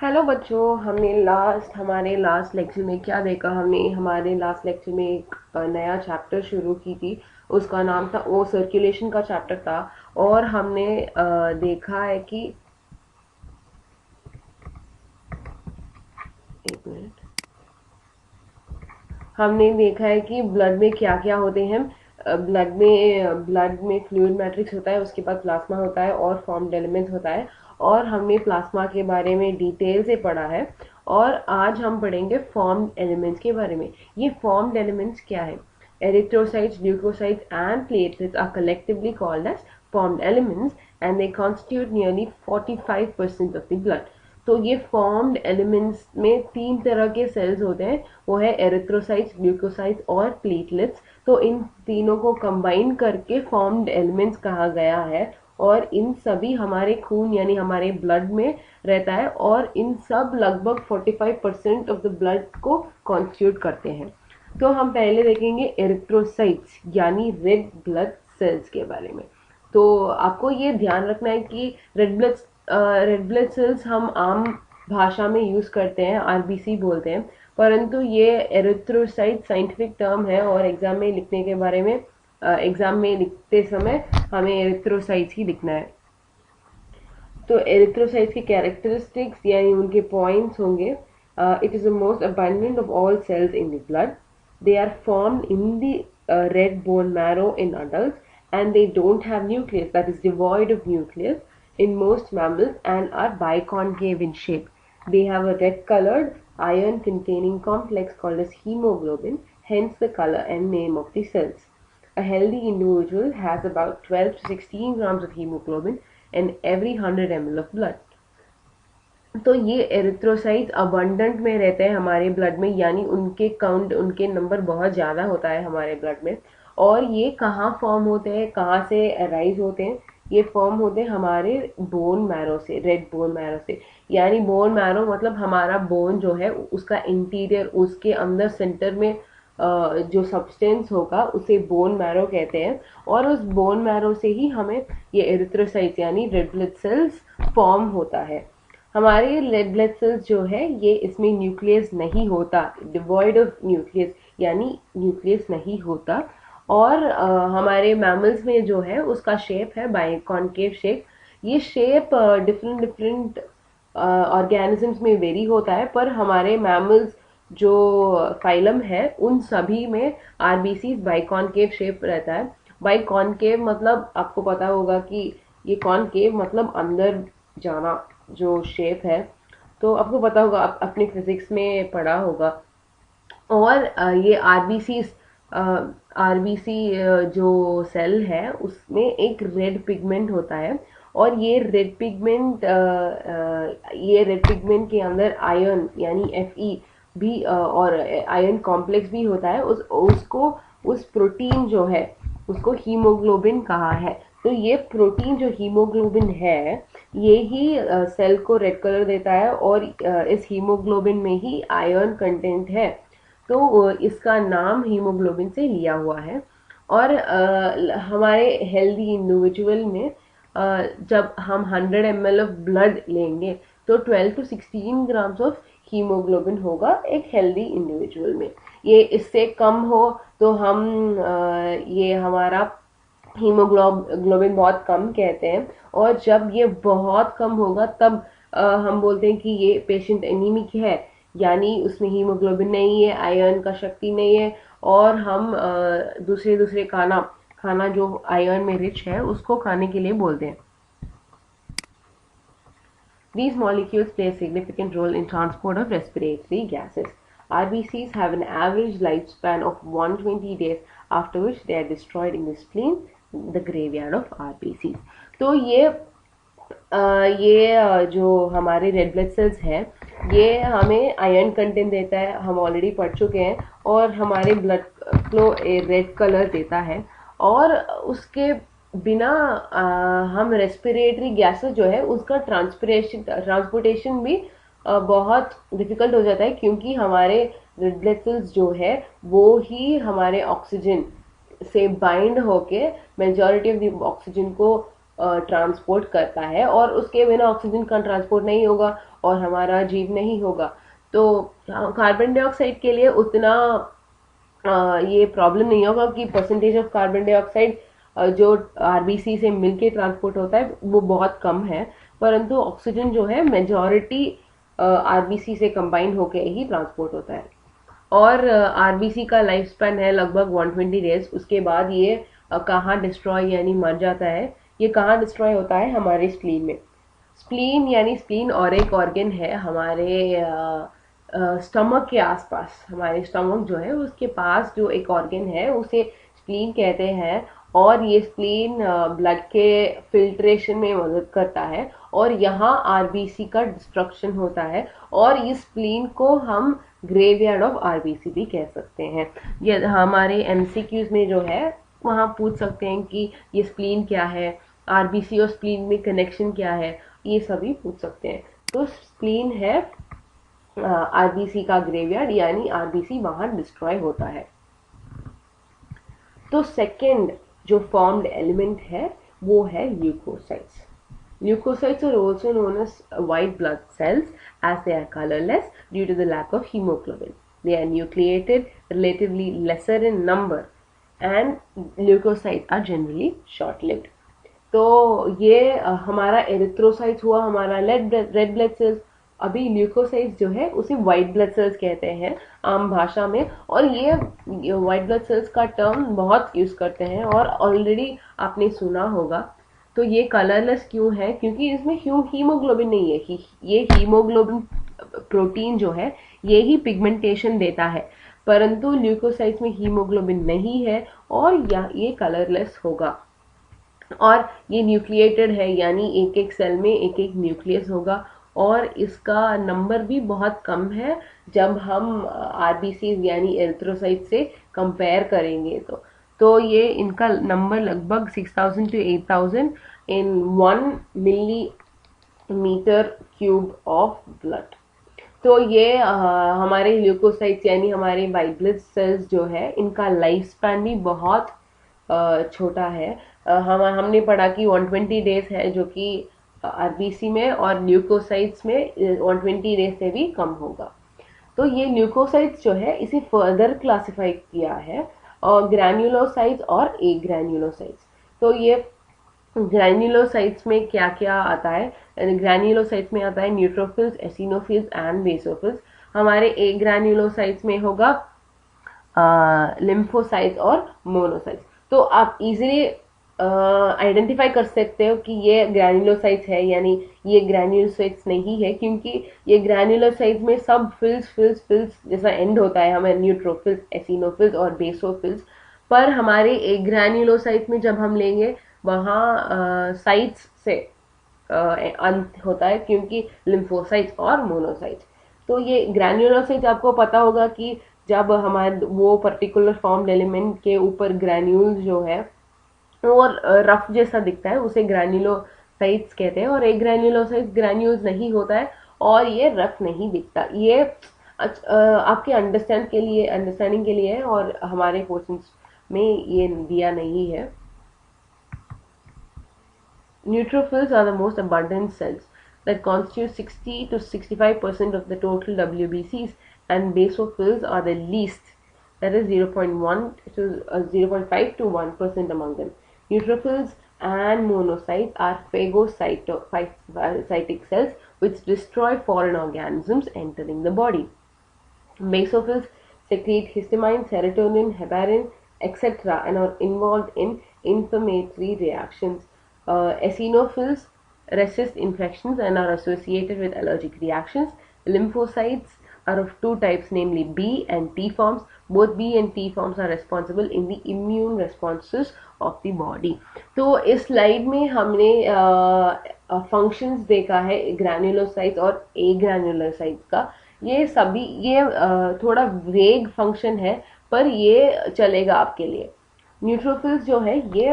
Hello बच्चों, हमारे last lecture में क्या देखा हमने। हमारे लास्ट लेक्चर में एक नया चैप्टर शुरू की थी। उसका नाम था, वो सर्कुलेशन का चैप्टर था। और हमने देखा है कि, एक मिनट, हमने देखा है कि ब्लड में क्या क्या होते हैं। ब्लड में फ्लूइड मैट्रिक्स होता है, उसके बाद प्लाज्मा होता है और फॉर्म्ड एलिमेंट होता है। और हमने प्लाज्मा के बारे में डिटेल से पढ़ा है। और आज हम पढ़ेंगे फॉर्म्ड एलिमेंट्स के बारे में। ये फॉर्म्ड एलिमेंट्स क्या है? Erythrocytes, leukocytes, and platelets are collectively called as formed elements, and they constitute nearly 45% of the blood. तो ये फॉर्म्ड एलिमेंट्स में तीन तरह के सेल्स होते हैं। वो है एरिथ्रोसाइट्स, ल्यूकोसाइट्स और प्लेटलेट्स। तो इन तीनों को कंबाइन करके फॉर्म्ड एलिमेंट्स कहा गया है। और इन सभी हमारे खून यानी हमारे ब्लड में रहता है, और इन सब लगभग 45% ऑफ द ब्लड को कॉन्स्टिट्यूट करते हैं। तो हम पहले देखेंगे एरिथ्रोसाइट्स यानी रेड ब्लड सेल्स के बारे में। तो आपको ये ध्यान रखना है कि रेड ब्लड सेल्स हम आम भाषा में यूज करते हैं, आरबीसी बोलते हैं। परंतु ये एरिथ्रोसाइट साइंटिफिक टर्म है, और एग्जाम में लिखते समय हमें एरिथ्रोसाइट्स ही लिखना है। तो एरिथ्रोसाइट्स के कैरेक्टरिस्टिक्स यानी उनके पॉइंट्स होंगे। It is the most abundant of all cells in the blood. They are formed in the red bone marrow in adults, and they don't have nucleus, that is devoid of nucleus, in most mammals, and are biconcave in shape. They have a red colored iron containing complex called as hemoglobin, hence the color and name of the cells. A healthy individual has about 12 to 16 grams of hemoglobin in every 100 ml of blood. तो ये erythrocytes abundant में रहते हैं हमारे blood में, यानी उनके count, उनके नंबर बहुत ज़्यादा होता है हमारे ब्लड में। और ये कहाँ फॉर्म होते हैं, कहाँ से अराइज होते हैं? ये फॉर्म होते हैं हमारे बोन मैरो से, रेड बोन मैरो से। यानी बोन मैरो मतलब हमारा बोन जो है उसका इंटीरियर, उसके अंदर सेंटर में जो सब्सटेंस होगा उसे बोन मैरो कहते हैं। और उस बोन मैरो से ही हमें ये एरिथ्रोसाइट्स यानी रेड ब्लड सेल्स फॉर्म होता है। हमारे रेड ब्लड सेल्स जो है ये, इसमें न्यूक्लियस नहीं होता, डिवॉइड ऑफ न्यूक्लियस, यानी न्यूक्लियस नहीं होता। और हमारे मैमल्स में जो है उसका शेप है बाइकॉन्केव शेप। ये शेप डिफरेंट डिफरेंट ऑर्गेनिजम्स में वेरी होता है, पर हमारे मैमल्स जो फाइलम है उन सभी में आरबीसी बाइकॉन्केव शेप रहता है। बाइकॉन्केव मतलब आपको पता होगा कि ये कॉन्केव मतलब अंदर जाना जो शेप है। तो आपको पता होगा, आप अपने फिजिक्स में पढ़ा होगा। और ये आरबीसी जो सेल है उसमें एक रेड पिगमेंट होता है। और ये रेड पिगमेंट के अंदर आयरन यानी Fe भी और आयरन कॉम्प्लेक्स भी होता है। उस प्रोटीन जो है उसको हीमोग्लोबिन कहा है। तो ये प्रोटीन जो हीमोग्लोबिन है, ये ही सेल को रेड कलर देता है। और इस हीमोग्लोबिन में ही आयरन कंटेंट है, तो इसका नाम हीमोग्लोबिन से लिया हुआ है। और हमारे हेल्दी इंडिविजुअल में जब हम 100 ml ऑफ ब्लड लेंगे तो 12 टू 16 ग्राम्स ऑफ हीमोग्लोबिन होगा एक हेल्दी इंडिविजुअल में। ये इससे कम हो तो ये हमारा हीमोग्लोबिन बहुत कम कहते हैं। और जब ये बहुत कम होगा तब हम बोलते हैं कि ये पेशेंट एनीमिक है, यानी उसमें हीमोग्लोबिन नहीं है, आयरन का शक्ति नहीं है। और हम दूसरे दूसरे खाना जो आयरन में रिच है उसको खाने के लिए बोलते हैं। These molecules play a significant role in transport of respiratory gases. RBCs have an average lifespan of 120 days, after which they are destroyed in the spleen, the graveyard of RBCs. तो जो हमारे रेड ब्लड सेल्स है, ये हमें iron content देता है, हम already पढ़ चुके हैं। और हमारे ब्लड फ्लो रेड कलर देता है। और उसके बिना हम रेस्पिरेटरी गैसेस जो है उसका ट्रांसपोर्टेशन भी बहुत डिफिकल्ट हो जाता है, क्योंकि हमारे रेड ब्लड सेल्स जो है वो ही हमारे ऑक्सीजन से बाइंड होके मेजॉरिटी ऑफ द ऑक्सीजन को ट्रांसपोर्ट करता है, और उसके बिना ऑक्सीजन का ट्रांसपोर्ट नहीं होगा और हमारा जीव नहीं होगा। तो कार्बन डाइऑक्साइड के लिए उतना ये प्रॉब्लम नहीं होगा कि परसेंटेज ऑफ कार्बन डाइऑक्साइड जो आरबीसी से मिलके ट्रांसपोर्ट होता है वो बहुत कम है, परंतु ऑक्सीजन जो है मेजॉरिटी आरबीसी से कंबाइन होके ही ट्रांसपोर्ट होता है। और आरबीसी का लाइफ स्पैन है लगभग 120 डेज। उसके बाद ये कहाँ डिस्ट्रॉय यानी मर जाता है। ये कहाँ डिस्ट्रॉय होता है? हमारे स्प्लीन में। स्प्लीन यानी स्प्लीन और एक ऑर्गन है हमारे स्टमक के आसपास। हमारे स्टमक जो है उसके पास जो एक ऑर्गन है उसे स्प्लीन कहते हैं, और ये स्प्लीन ब्लड के फिल्ट्रेशन में मदद करता है, और यहाँ आरबीसी का डिस्ट्रक्शन होता है, और इस स्प्लीन को हम ग्रेवयार्ड ऑफ आरबीसी भी कह सकते हैं। ये हमारे एमसीक्यूज में जो है वहाँ पूछ सकते हैं कि ये स्प्लीन क्या है, आरबीसी और स्प्लीन में कनेक्शन क्या है, ये सभी पूछ सकते हैं। तो स्प्लीन है आरबीसी का ग्रेवयार्ड, यानी आरबीसी वहां डिस्ट्रॉय होता है। तो सेकंड जो फॉर्म्ड एलिमेंट है वो है leukocytes. Leukocytes are also known as white blood cells as they are colorless due to the lack of hemoglobin. They are nucleated, relatively lesser in number, and leukocytes are generally short-lived. तो ये हमारा erythrocytes हुआ, हमारा red blood cells. अभी leukocytes जो है उसे white blood cells कहते हैं आम भाषा में, और ये व्हाइट ब्लड सेल्स का टर्म बहुत यूज करते हैं और ऑलरेडी आपने सुना होगा। तो ये कलरलेस क्यों है? क्योंकि इसमें हीमोग्लोबिन नहीं है। ये हीमोग्लोबिन प्रोटीन जो है ये ही पिगमेंटेशन देता है, परंतु ल्यूकोसाइट्स में हीमोग्लोबिन नहीं है और ये कलरलेस होगा। और ये न्यूक्लिएटेड है, यानी एक एक सेल में एक एक न्यूक्लियस होगा, और इसका नंबर भी बहुत कम है जब हम आरबीसी यानी एरिथ्रोसाइट से कंपेयर करेंगे। तो ये इनका नंबर लगभग 6000 to 8000 in 1 millimetre cube of blood. तो ये हमारे ल्यूकोसाइट्स यानी हमारे व्हाइट ब्लड सेल्स जो है इनका लाइफ स्पैन भी बहुत छोटा है। हमने पढ़ा कि 120 डेज है, जो कि आरबीसी में और ल्यूकोसाइट्स में 120 डेज से भी कम होगा। तो ये ल्यूकोसाइट्स जो है इसे फर्दर क्लासिफाई किया है और ग्रैन्युलोसाइट्स और ए ग्रैन्युलोसाइट्स। तो ये ग्रैन्युलोसाइट्स में क्या क्या आता है? ग्रैन्युलोसाइट्स में आता है न्यूट्रोफिल्स, एसिनोफिल्स एंड बेसोफिल्स। हमारे ए ग्रैन्युलोसाइट्स में होगा लिम्फोसाइट्स और मोनोसाइट्स। तो आप इजीली आइडेंटिफाई कर सकते हो कि ये ग्रैन्युलोसाइट्स है, यानी ये ग्रैन्युलोसाइट्स नहीं है, क्योंकि ये ग्रैन्युलोसाइट्स में सब फिल्स जैसा एंड होता है, हमें न्यूट्रोफिल्स, एसिनोफिल्स और बेसोफिल्स। पर हमारे एक ग्रैन्युलोसाइट्स में जब हम लेंगे वहाँ साइट्स से अंत होता है, क्योंकि लिम्फोसाइट्स और मोनोसाइट्स। तो ये ग्रैन्युलोसाइट्स आपको पता होगा कि जब हमारे वो पर्टिकुलर फॉर्म्ड एलिमेंट के ऊपर ग्रैन्यूल्स जो है वो रफ जैसा दिखता है उसे ग्रैन्युलोसाइट्स कहते हैं, और एक ग्रैन्युलोसाइट्स ग्रैन्यूल्स नहीं होता है और ये रफ नहीं दिखता। ये आपके अंडरस्टैंडिंग के लिए है और हमारे क्वेश्चंस में ये दिया नहीं है। Neutrophils are the most abundant cells that constitute 60 to 65% of the total WBCs, and basophils are the least, that is 0.1 to 0.5 to 1% among them. Neutrophils and monocytes are phagocytic cells which destroy foreign organisms entering the body. Basophils secrete histamine, serotonin, heparin, etc. and are involved in inflammatory reactions. Eosinophils resist infections and are associated with allergic reactions. Lymphocytes are of two types, namely B and T forms. Both B and T forms are responsible in the immune responses of the body. तो इस slide में हमने functions देखा है granulocytes और ए granulocytes का। ये सभी थोड़ा वेग फंक्शन है, पर ये चलेगा आपके लिए। न्यूट्रोफिल्स जो है ये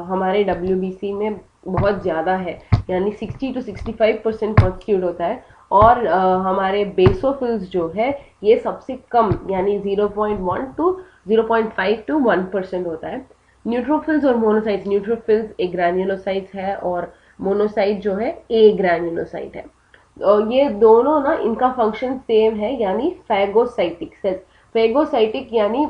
हमारे WBC में बहुत ज़्यादा है, यानी 60 to 65% कॉन्स्टिट्यूट होता है, और हमारे बेसोफिल्स जो है ये सबसे कम, यानी 0.1 to 0.5 to 1% होता है। न्यूट्रोफिल्स और मोनोसाइट्स, न्यूट्रोफिल्स एक ग्रैन्युलोसाइट्स है और मोनोसाइट जो है ए ग्रैन्युलोसाइट है। और ये दोनों ना, इनका फंक्शन सेम है, यानी फैगोसाइटिक सेल्स। फैगोसाइटिक यानी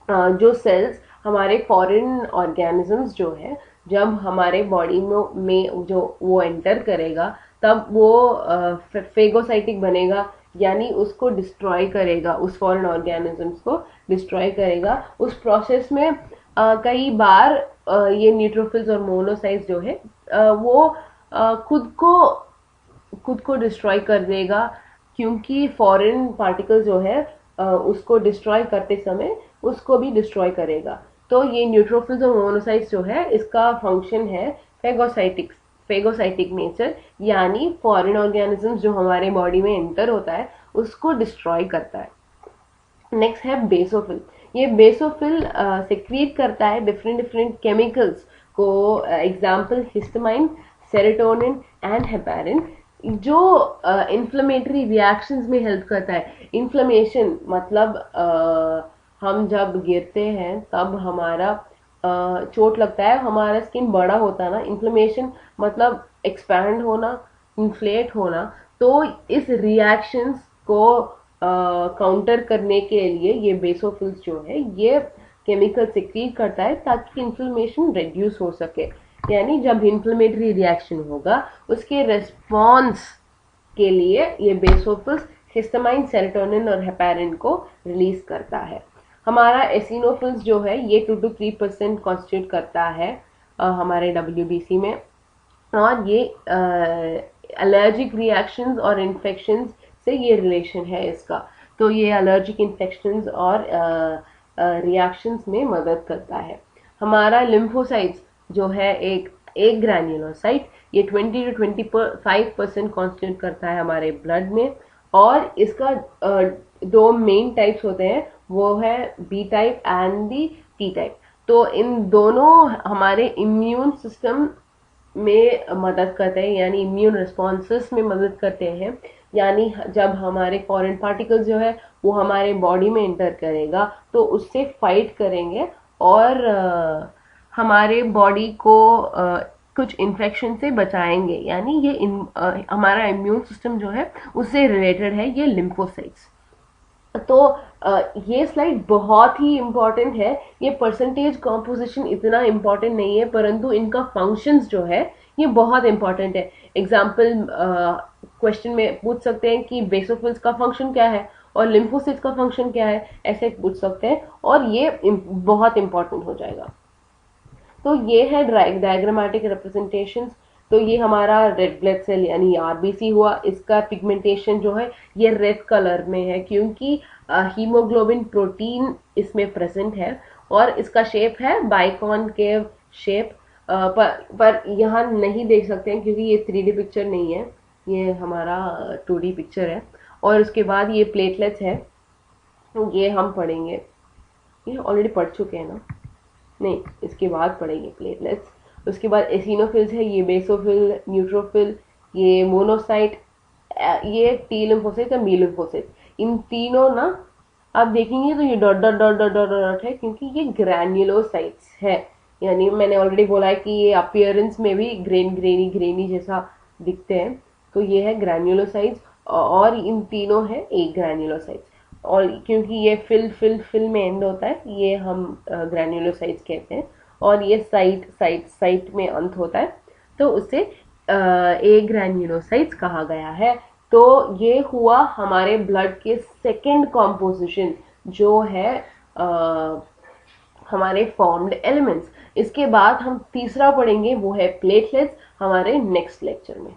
जो सेल्स हमारे फॉरेन ऑर्गेनिजम्स जो है, जब हमारे बॉडी में जो वो एंटर करेगा तब वो फेगोसाइटिक बनेगा, यानी उसको डिस्ट्रॉय करेगा, उस फॉरेन ऑर्गेनिजम्स को डिस्ट्रॉय करेगा। उस प्रोसेस में कई बार ये न्यूट्रोफिल्स और मोनोसाइट्स जो है वो खुद को डिस्ट्रॉय कर देगा, क्योंकि फॉरेन पार्टिकल जो है उसको डिस्ट्रॉय करते समय उसको भी डिस्ट्रॉय करेगा। तो ये न्यूट्रोफिल्स और मोनोसाइट्स जो है, इसका फंक्शन है फेगोसाइटिक नेचर, यानी फॉरेन ऑर्गेनिजम्स जो हमारे बॉडी में एंटर होता है उसको डिस्ट्रॉय करता है। नेक्स्ट है बेसोफिल। ये बेसोफिल सिक्रीट करता है डिफरेंट डिफरेंट केमिकल्स को, example histamine, serotonin and heparin, जो इन्फ्लेमेटरी रिएक्शंस में हेल्प करता है। इन्फ्लेमेशन मतलब हम जब गिरते हैं तब हमारा चोट लगता है, हमारा स्किन बड़ा होता है ना। इन्फ्लेमेशन मतलब एक्सपैंड होना, इन्फ्लेट होना। तो इस रिएक्शंस को काउंटर करने के लिए ये बेसोफिल्स जो है ये केमिकल सिक्रीट करता है ताकि इन्फ्लेमेशन रिड्यूस हो सके। यानी जब इन्फ्लेमेटरी रिएक्शन होगा उसके रेस्पॉन्स के लिए ये बेसोफिल्स हिस्टामाइन, सेरोटोनिन और हेपेरिन को रिलीज करता है। हमारा एसिनोफिल्स जो है ये 2 to 3% कॉन्स्टिट्यूट करता है हमारे WBC में, और ये एलर्जिक रिएक्शंस और इन्फेक्शंस से ये रिलेशन है इसका। तो ये एलर्जिक इन्फेक्शंस और रिएक्शंस में मदद करता है। हमारा लिम्फोसाइट्स जो है एक ग्रैन्युलोसाइट, ये 20 to 25% कॉन्स्टिट्यूट करता है हमारे ब्लड में, और इसका दो मेन टाइप्स होते हैं, वो है B type and the T type. तो इन दोनों हमारे इम्यून सिस्टम में मदद करते हैं, यानी इम्यून रिस्पॉन्सेस में मदद करते हैं। यानी जब हमारे फॉरेन पार्टिकल्स जो है वो हमारे बॉडी में एंटर करेगा तो उससे फाइट करेंगे और हमारे बॉडी को कुछ इन्फेक्शन से बचाएंगे। यानी ये हमारा इम्यून सिस्टम जो है उससे रिलेटेड है ये लिम्फोसाइट्स। तो ये स्लाइड बहुत ही इम्पोर्टेंट है। ये परसेंटेज कॉम्पोजिशन इतना इम्पोर्टेंट नहीं है, परंतु इनका फंक्शंस जो है ये बहुत इम्पोर्टेंट है। एग्जाम्पल क्वेश्चन में पूछ सकते हैं कि बेसोफिल्स का फंक्शन क्या है और लिम्फोसाइट्स का फंक्शन क्या है, ऐसे पूछ सकते हैं, और ये बहुत इंपॉर्टेंट हो जाएगा। तो ये है डायग्रामेटिक रिप्रेजेंटेशंस। तो ये हमारा रेड ब्लड सेल यानी आरबीसी हुआ, इसका पिगमेंटेशन जो है ये रेड कलर में है क्योंकि हीमोग्लोबिन प्रोटीन इसमें प्रेजेंट है, और इसका शेप है बाइकॉनकेव शेप। पर यहाँ नहीं देख सकते हैं क्योंकि ये 3D पिक्चर नहीं है, ये हमारा 2D पिक्चर है। और उसके बाद ये प्लेटलेट्स है, ये हम पढ़ेंगे, ये ऑलरेडी पढ़ चुके हैं ना, नहीं इसके बाद पढ़ेंगे प्लेटलेट्स। उसके बाद एसिनोफिल्स है, ये बेसोफिल, न्यूट्रोफिल, ये मोनोसाइट, ये टी लिम्फोसाइट और बी लिम्फोसाइट। इन तीनों ना आप देखेंगे तो ये dot dot dot dot dot dot है क्योंकि ये ग्रैन्युलोसाइट्स है। यानी मैंने ऑलरेडी बोला है कि ये अपीयरेंस में भी ग्रेनी जैसा दिखते हैं। तो ये है ग्रैन्युलोसाइट्स, और इन तीनों है एक ग्रैन्युलोसाइट्स, और क्योंकि ये फिल में एंड होता है ये हम ग्रैन्युलोसाइट्स कहते हैं, और ये साइट में अंत होता है तो उसे ए ग्रैन्युलोसाइट्स कहा गया है। तो ये हुआ हमारे ब्लड के सेकंड कॉम्पोजिशन जो है हमारे फॉर्म्ड एलिमेंट्स। इसके बाद हम तीसरा पढ़ेंगे, वो है प्लेटलेट्स, हमारे नेक्स्ट लेक्चर में।